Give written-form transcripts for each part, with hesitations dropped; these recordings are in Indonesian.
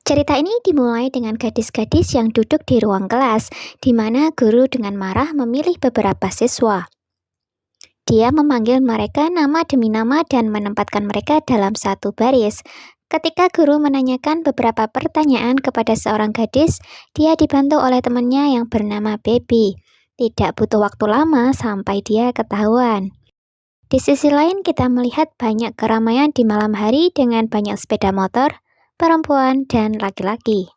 Cerita ini dimulai dengan gadis-gadis yang duduk di ruang kelas, di mana guru dengan marah memilih beberapa siswa. Dia memanggil mereka nama demi nama dan menempatkan mereka dalam satu baris. Ketika guru menanyakan beberapa pertanyaan kepada seorang gadis, dia dibantu oleh temannya yang bernama Baby. Tidak butuh waktu lama sampai dia ketahuan. Di sisi lain, kita melihat banyak keramaian di malam hari dengan banyak sepeda motor, perempuan, dan laki-laki.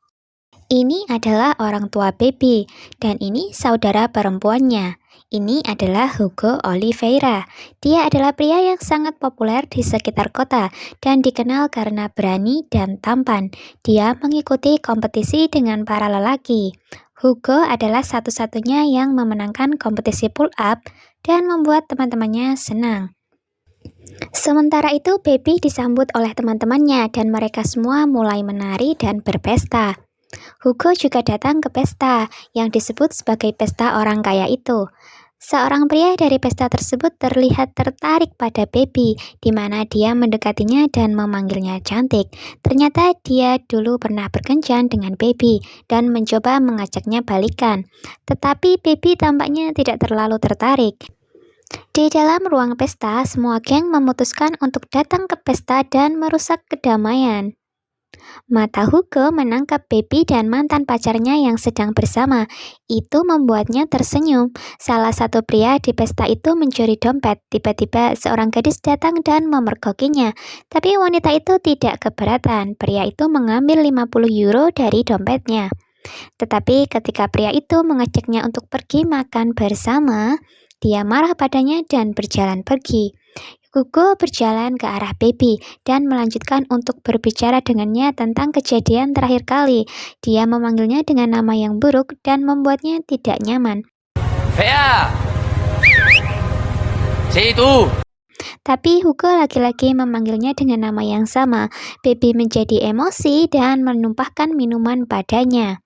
Ini adalah orang tua Baby, dan ini saudara perempuannya. Ini adalah Hugo Oliveira. Dia adalah pria yang sangat populer di sekitar kota dan dikenal karena berani dan tampan. Dia mengikuti kompetisi dengan para lelaki. Hugo adalah satu-satunya yang memenangkan kompetisi pull up dan membuat teman-temannya senang. Sementara itu, Baby disambut oleh teman-temannya dan mereka semua mulai menari dan berpesta. Hugo juga datang ke pesta yang disebut sebagai pesta orang kaya itu. Seorang pria dari pesta tersebut terlihat tertarik pada Baby, di mana dia mendekatinya dan memanggilnya cantik. Ternyata dia dulu pernah berkencan dengan Baby dan mencoba mengajaknya balikan. Tetapi Baby tampaknya tidak terlalu tertarik. Di dalam ruang pesta, semua geng memutuskan untuk datang ke pesta dan merusak kedamaian. Mata Hugo menangkap Baby dan mantan pacarnya yang sedang bersama. Itu membuatnya tersenyum. Salah satu pria di pesta itu mencuri dompet. Tiba-tiba seorang gadis datang dan memergokinya. Tapi wanita itu tidak keberatan. Pria itu mengambil 50 euro dari dompetnya. Tetapi ketika pria itu mengajaknya untuk pergi makan bersama, dia marah padanya dan berjalan pergi. Hugo berjalan ke arah Baby dan melanjutkan untuk berbicara dengannya tentang kejadian terakhir kali. Dia memanggilnya dengan nama yang buruk dan membuatnya tidak nyaman. Fea, si itu. Tapi Hugo lagi-lagi memanggilnya dengan nama yang sama. Baby menjadi emosi dan menumpahkan minuman padanya.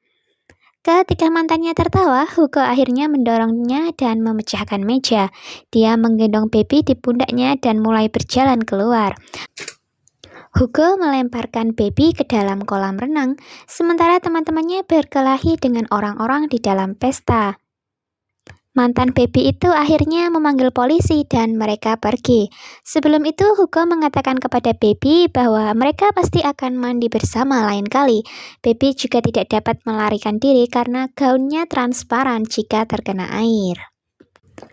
Ketika mantannya tertawa, Hugo akhirnya mendorongnya dan memecahkan meja. Dia menggendong Baby di pundaknya dan mulai berjalan keluar. Hugo melemparkan Baby ke dalam kolam renang, sementara teman-temannya berkelahi dengan orang-orang di dalam pesta. Mantan Baby itu akhirnya memanggil polisi dan mereka pergi. Sebelum itu, Hugo mengatakan kepada Baby bahwa mereka pasti akan mandi bersama lain kali. Baby juga tidak dapat melarikan diri karena gaunnya transparan jika terkena air.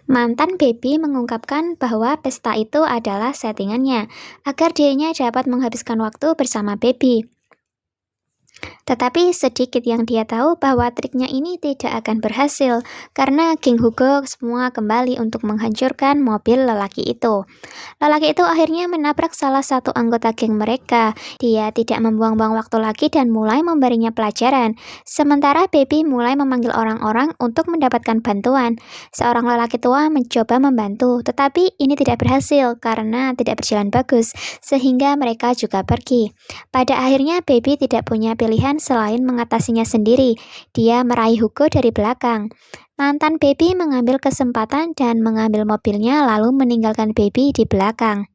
Mantan Baby mengungkapkan bahwa pesta itu adalah settingannya, agar dirinya dapat menghabiskan waktu bersama Baby. Tetapi sedikit yang dia tahu bahwa triknya ini tidak akan berhasil karena geng Hugo semua kembali untuk menghancurkan mobil lelaki itu. Lelaki itu akhirnya menabrak salah satu anggota geng mereka. Dia tidak membuang-buang waktu lagi dan mulai memberinya pelajaran. Sementara Baby mulai memanggil orang-orang untuk mendapatkan bantuan. Seorang lelaki tua mencoba membantu, tetapi ini tidak berhasil karena tidak berjalan bagus, sehingga mereka juga pergi. Pada akhirnya Baby tidak punya pilihan selain mengatasinya sendiri. Dia meraih Hugo dari belakang. Mantan Baby mengambil kesempatan dan mengambil mobilnya lalu meninggalkan Baby di belakang.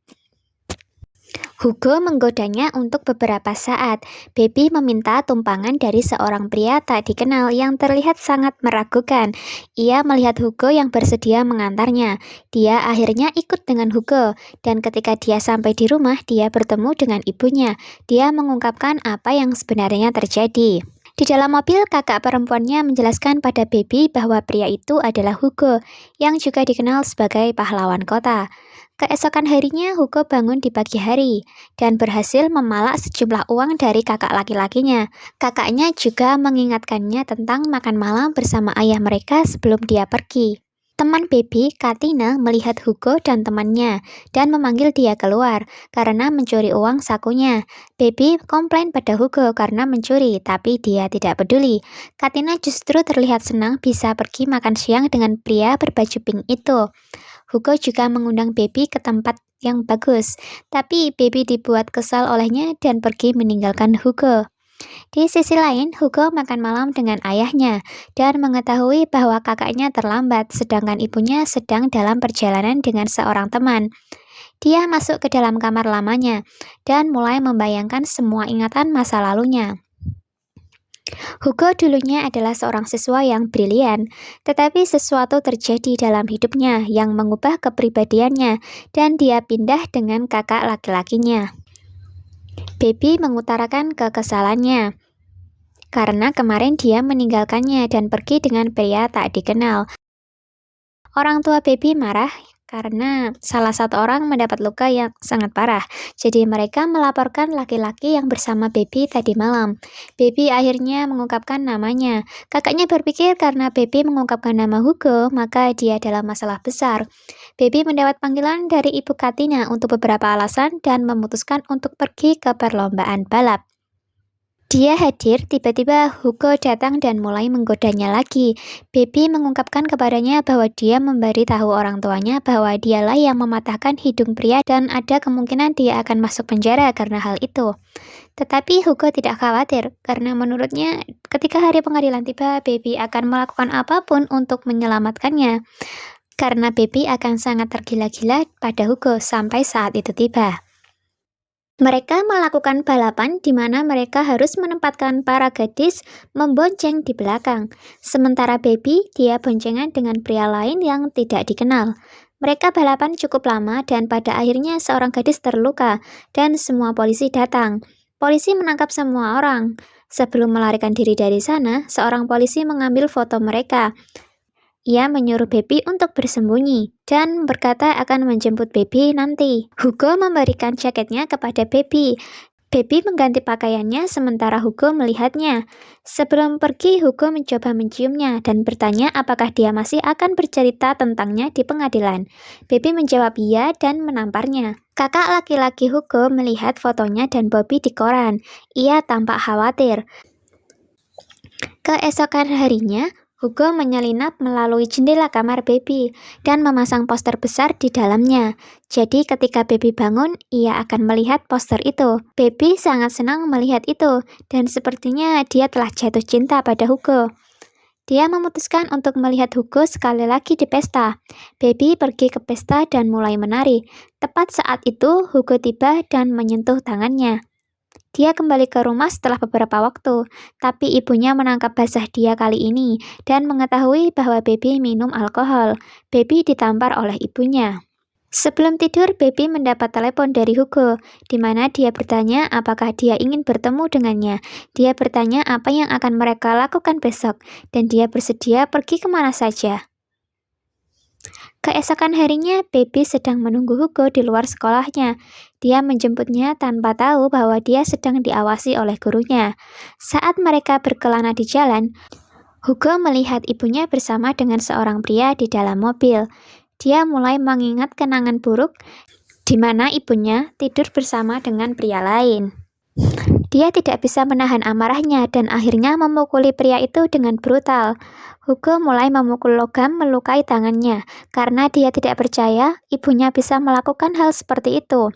Hugo menggodanya untuk beberapa saat. Baby meminta tumpangan dari seorang pria tak dikenal yang terlihat sangat meragukan. Ia melihat Hugo yang bersedia mengantarnya. Dia akhirnya ikut dengan Hugo, dan ketika dia sampai di rumah, dia bertemu dengan ibunya. Dia mengungkapkan apa yang sebenarnya terjadi. Di dalam mobil, kakak perempuannya menjelaskan pada Baby bahwa pria itu adalah Hugo, yang juga dikenal sebagai pahlawan kota. Keesokan harinya, Hugo bangun di pagi hari dan berhasil memalak sejumlah uang dari kakak laki-lakinya. Kakaknya juga mengingatkannya tentang makan malam bersama ayah mereka sebelum dia pergi. Teman Baby, Katina, melihat Hugo dan temannya dan memanggil dia keluar karena mencuri uang sakunya. Baby komplain pada Hugo karena mencuri, tapi dia tidak peduli. Katina justru terlihat senang bisa pergi makan siang dengan pria berbaju pink itu. Hugo juga mengundang Baby ke tempat yang bagus, tapi Baby dibuat kesal olehnya dan pergi meninggalkan Hugo. Di sisi lain, Hugo makan malam dengan ayahnya dan mengetahui bahwa kakaknya terlambat sedangkan ibunya sedang dalam perjalanan dengan seorang teman. Dia masuk ke dalam kamar lamanya dan mulai membayangkan semua ingatan masa lalunya. Hugo dulunya adalah seorang siswa yang brilian, tetapi sesuatu terjadi dalam hidupnya yang mengubah kepribadiannya, dan dia pindah dengan kakak laki-lakinya. Baby mengutarakan kekesalannya karena kemarin dia meninggalkannya dan pergi dengan pria tak dikenal. Orang tua Baby marah karena salah satu orang mendapat luka yang sangat parah. Jadi mereka melaporkan laki-laki yang bersama Baby tadi malam. Baby akhirnya mengungkapkan namanya. Kakaknya berpikir karena Baby mengungkapkan nama Hugo, maka dia dalam masalah besar. Baby mendapat panggilan dari ibu Katina untuk beberapa alasan dan memutuskan untuk pergi ke perlombaan balap. Dia hadir, tiba-tiba Hugo datang dan mulai menggodanya lagi. Baby mengungkapkan kepadanya bahwa dia memberitahu orang tuanya bahwa dialah yang mematahkan hidung pria dan ada kemungkinan dia akan masuk penjara karena hal itu. Tetapi Hugo tidak khawatir, karena menurutnya ketika hari pengadilan tiba, Baby akan melakukan apapun untuk menyelamatkannya. Karena Baby akan sangat tergila-gila pada Hugo sampai saat itu tiba. Mereka melakukan balapan di mana mereka harus menempatkan para gadis membonceng di belakang. Sementara Baby, dia boncengan dengan pria lain yang tidak dikenal. Mereka balapan cukup lama dan pada akhirnya seorang gadis terluka dan semua polisi datang. Polisi menangkap semua orang. Sebelum melarikan diri dari sana, seorang polisi mengambil foto mereka. Ia menyuruh Baby untuk bersembunyi dan berkata akan menjemput Baby nanti. Hugo memberikan jaketnya kepada Baby. Baby mengganti pakaiannya sementara Hugo melihatnya. Sebelum pergi, Hugo mencoba menciumnya dan bertanya apakah dia masih akan bercerita tentangnya di pengadilan. Baby menjawab iya dan menamparnya. Kakak laki-laki Hugo melihat fotonya dan Bobby di koran. Ia tampak khawatir. Keesokan harinya, Hugo menyelinap melalui jendela kamar Baby dan memasang poster besar di dalamnya. Jadi ketika Baby bangun, ia akan melihat poster itu. Baby sangat senang melihat itu dan sepertinya dia telah jatuh cinta pada Hugo. Dia memutuskan untuk melihat Hugo sekali lagi di pesta. Baby pergi ke pesta dan mulai menari. Tepat saat itu, Hugo tiba dan menyentuh tangannya. Dia kembali ke rumah setelah beberapa waktu, tapi ibunya menangkap basah dia kali ini dan mengetahui bahwa Baby minum alkohol. Baby ditampar oleh ibunya. Sebelum tidur, Baby mendapat telepon dari Hugo, di mana dia bertanya apakah dia ingin bertemu dengannya. Dia bertanya apa yang akan mereka lakukan besok, dan dia bersedia pergi kemana saja. Keesokan harinya, Baby sedang menunggu Hugo di luar sekolahnya. Dia menjemputnya tanpa tahu bahwa dia sedang diawasi oleh gurunya. Saat mereka berkelana di jalan, Hugo melihat ibunya bersama dengan seorang pria di dalam mobil. Dia mulai mengingat kenangan buruk di mana ibunya tidur bersama dengan pria lain. Dia tidak bisa menahan amarahnya dan akhirnya memukuli pria itu dengan brutal. Hugo mulai memukul logam melukai tangannya karena dia tidak percaya ibunya bisa melakukan hal seperti itu.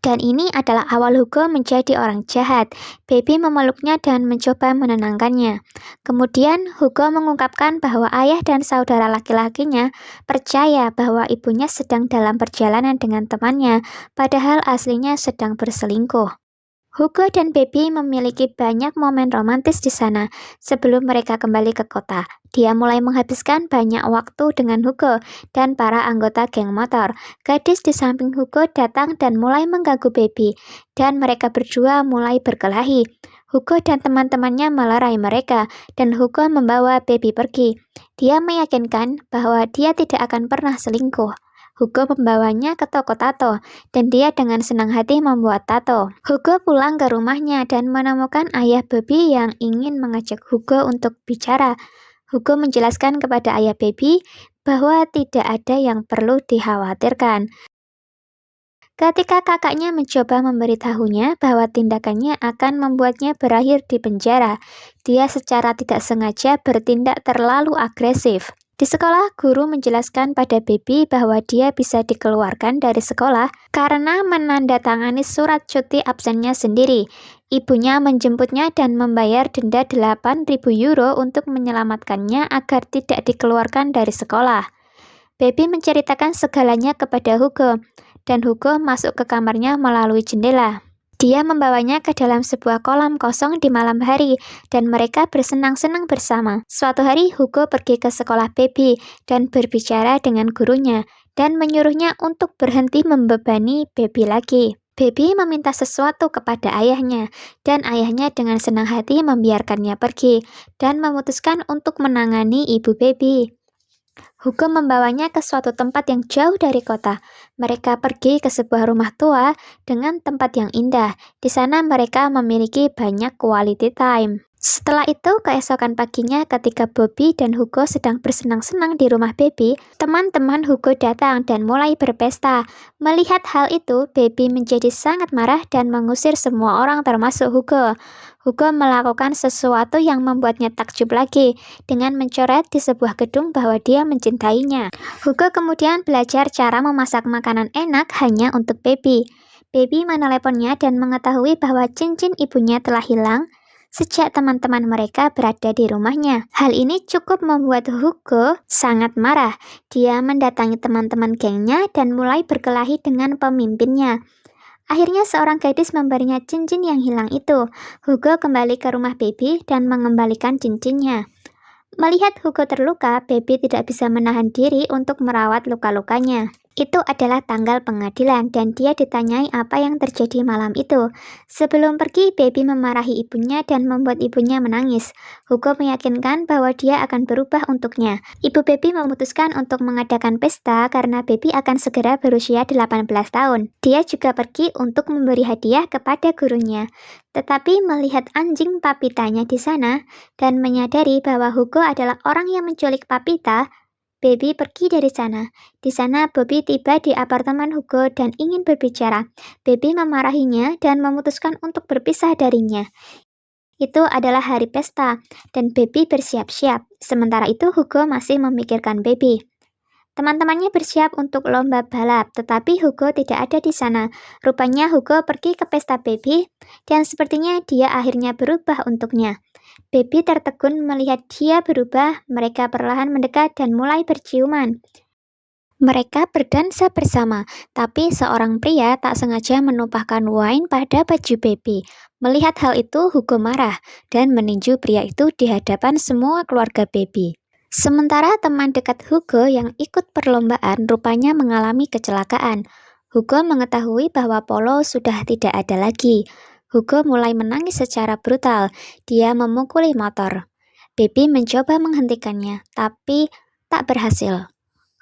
Dan ini adalah awal Hugo menjadi orang jahat. Baby memeluknya dan mencoba menenangkannya. Kemudian Hugo mengungkapkan bahwa ayah dan saudara laki-lakinya percaya bahwa ibunya sedang dalam perjalanan dengan temannya, padahal aslinya sedang berselingkuh. Hugo dan Baby memiliki banyak momen romantis di sana sebelum mereka kembali ke kota. Dia mulai menghabiskan banyak waktu dengan Hugo dan para anggota geng motor. Gadis di samping Hugo datang dan mulai mengganggu Baby, dan mereka berdua mulai berkelahi. Hugo dan teman-temannya melerai mereka, dan Hugo membawa Baby pergi. Dia meyakinkan bahwa dia tidak akan pernah selingkuh. Hugo membawanya ke toko tato, dan dia dengan senang hati membuat tato. Hugo pulang ke rumahnya dan menemukan ayah Baby yang ingin mengajak Hugo untuk bicara. Hugo menjelaskan kepada ayah Baby bahwa tidak ada yang perlu dikhawatirkan. Ketika kakaknya mencoba memberitahunya bahwa tindakannya akan membuatnya berakhir di penjara, dia secara tidak sengaja bertindak terlalu agresif. Di sekolah, guru menjelaskan pada Baby bahwa dia bisa dikeluarkan dari sekolah karena menandatangani surat cuti absennya sendiri. Ibunya menjemputnya dan membayar denda 8.000 euro untuk menyelamatkannya agar tidak dikeluarkan dari sekolah. Baby menceritakan segalanya kepada Hugo, dan Hugo masuk ke kamarnya melalui jendela. Dia membawanya ke dalam sebuah kolam kosong di malam hari, dan mereka bersenang-senang bersama. Suatu hari, Hugo pergi ke sekolah Baby dan berbicara dengan gurunya, dan menyuruhnya untuk berhenti membebani Baby lagi. Baby meminta sesuatu kepada ayahnya, dan ayahnya dengan senang hati membiarkannya pergi, dan memutuskan untuk menangani ibu Baby. Hugo membawanya ke suatu tempat yang jauh dari kota. Mereka pergi ke sebuah rumah tua dengan tempat yang indah. Di sana mereka memiliki banyak quality time. Setelah itu, keesokan paginya ketika Bobby dan Hugo sedang bersenang-senang di rumah Baby, teman-teman Hugo datang dan mulai berpesta. Melihat hal itu, Baby menjadi sangat marah dan mengusir semua orang termasuk Hugo. Hugo melakukan sesuatu yang membuatnya takjub lagi, dengan mencoret di sebuah gedung bahwa dia mencintainya. Hugo kemudian belajar cara memasak makanan enak hanya untuk Baby. Baby meneleponnya dan mengetahui bahwa cincin ibunya telah hilang sejak teman-teman mereka berada di rumahnya. Hal ini cukup membuat Hugo sangat marah. Dia mendatangi teman-teman gengnya dan mulai berkelahi dengan pemimpinnya. Akhirnya seorang gadis memberinya cincin yang hilang itu. Hugo kembali ke rumah Baby dan mengembalikan cincinnya. Melihat Hugo terluka, Baby tidak bisa menahan diri untuk merawat luka-lukanya. Itu adalah tanggal pengadilan dan dia ditanyai apa yang terjadi malam itu. Sebelum pergi, Baby memarahi ibunya dan membuat ibunya menangis. Hugo meyakinkan bahwa dia akan berubah untuknya. Ibu Baby memutuskan untuk mengadakan pesta karena Baby akan segera berusia 18 tahun. Dia juga pergi untuk memberi hadiah kepada gurunya. Tetapi melihat anjing Papitanya di sana dan menyadari bahwa Hugo adalah orang yang menculik Papita, Baby pergi dari sana. Di sana, Bobby tiba di apartemen Hugo dan ingin berbicara. Baby memarahinya dan memutuskan untuk berpisah darinya. Itu adalah hari pesta, dan Baby bersiap-siap. Sementara itu, Hugo masih memikirkan Baby. Teman-temannya bersiap untuk lomba balap, tetapi Hugo tidak ada di sana. Rupanya Hugo pergi ke pesta Baby, dan sepertinya dia akhirnya berubah untuknya. Baby tertegun melihat dia berubah, mereka perlahan mendekat dan mulai berciuman. Mereka berdansa bersama, tapi seorang pria tak sengaja menumpahkan wine pada baju Baby. Melihat hal itu, Hugo marah dan meninju pria itu di hadapan semua keluarga Baby. Sementara teman dekat Hugo yang ikut perlombaan rupanya mengalami kecelakaan. Hugo mengetahui bahwa Polo sudah tidak ada lagi. Hugo mulai menangis secara brutal. Dia memukuli motor. Baby mencoba menghentikannya, tapi tak berhasil.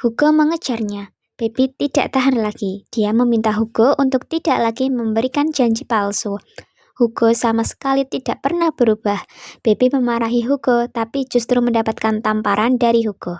Hugo mengejarnya. Baby tidak tahan lagi. Dia meminta Hugo untuk tidak lagi memberikan janji palsu. Hugo sama sekali tidak pernah berubah. Baby memarahi Hugo, tapi justru mendapatkan tamparan dari Hugo.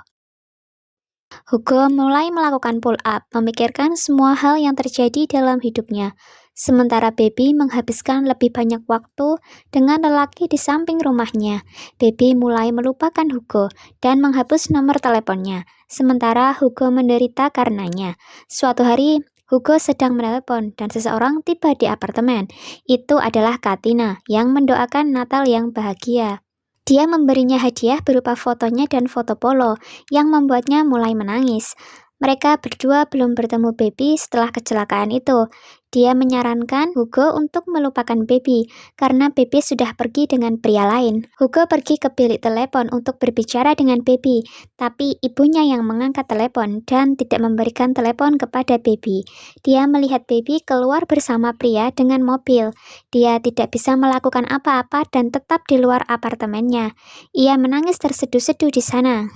Hugo mulai melakukan pull-up, memikirkan semua hal yang terjadi dalam hidupnya. Sementara Baby menghabiskan lebih banyak waktu dengan lelaki di samping rumahnya. Baby mulai melupakan Hugo dan menghapus nomor teleponnya. Sementara Hugo menderita karenanya. Suatu hari, Hugo sedang menelepon dan seseorang tiba di apartemen. Itu adalah Katina yang mendoakan Natal yang bahagia. Dia memberinya hadiah berupa fotonya dan foto Polo yang membuatnya mulai menangis. Mereka berdua belum bertemu Baby setelah kecelakaan itu. Dia menyarankan Hugo untuk melupakan Baby karena Baby sudah pergi dengan pria lain. Hugo pergi ke bilik telepon untuk berbicara dengan Baby, tapi ibunya yang mengangkat telepon dan tidak memberikan telepon kepada Baby. Dia melihat Baby keluar bersama pria dengan mobil. Dia tidak bisa melakukan apa-apa dan tetap di luar apartemennya. Ia menangis terseduh-seduh di sana.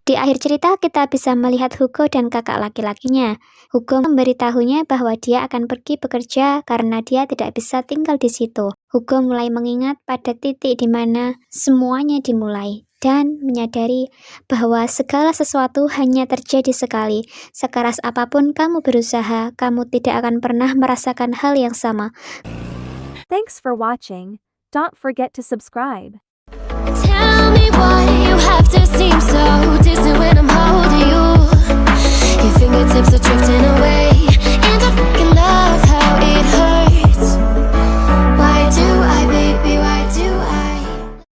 Di akhir cerita, kita bisa melihat Hugo dan kakak laki-lakinya. Hugo memberitahunya bahwa dia akan pergi bekerja karena dia tidak bisa tinggal di situ. Hugo mulai mengingat pada titik di mana semuanya dimulai dan menyadari bahwa segala sesuatu hanya terjadi sekali. Sekeras apapun kamu berusaha, kamu tidak akan pernah merasakan hal yang sama. Thanks for watching. Don't forget to subscribe. Tell me what you have to say.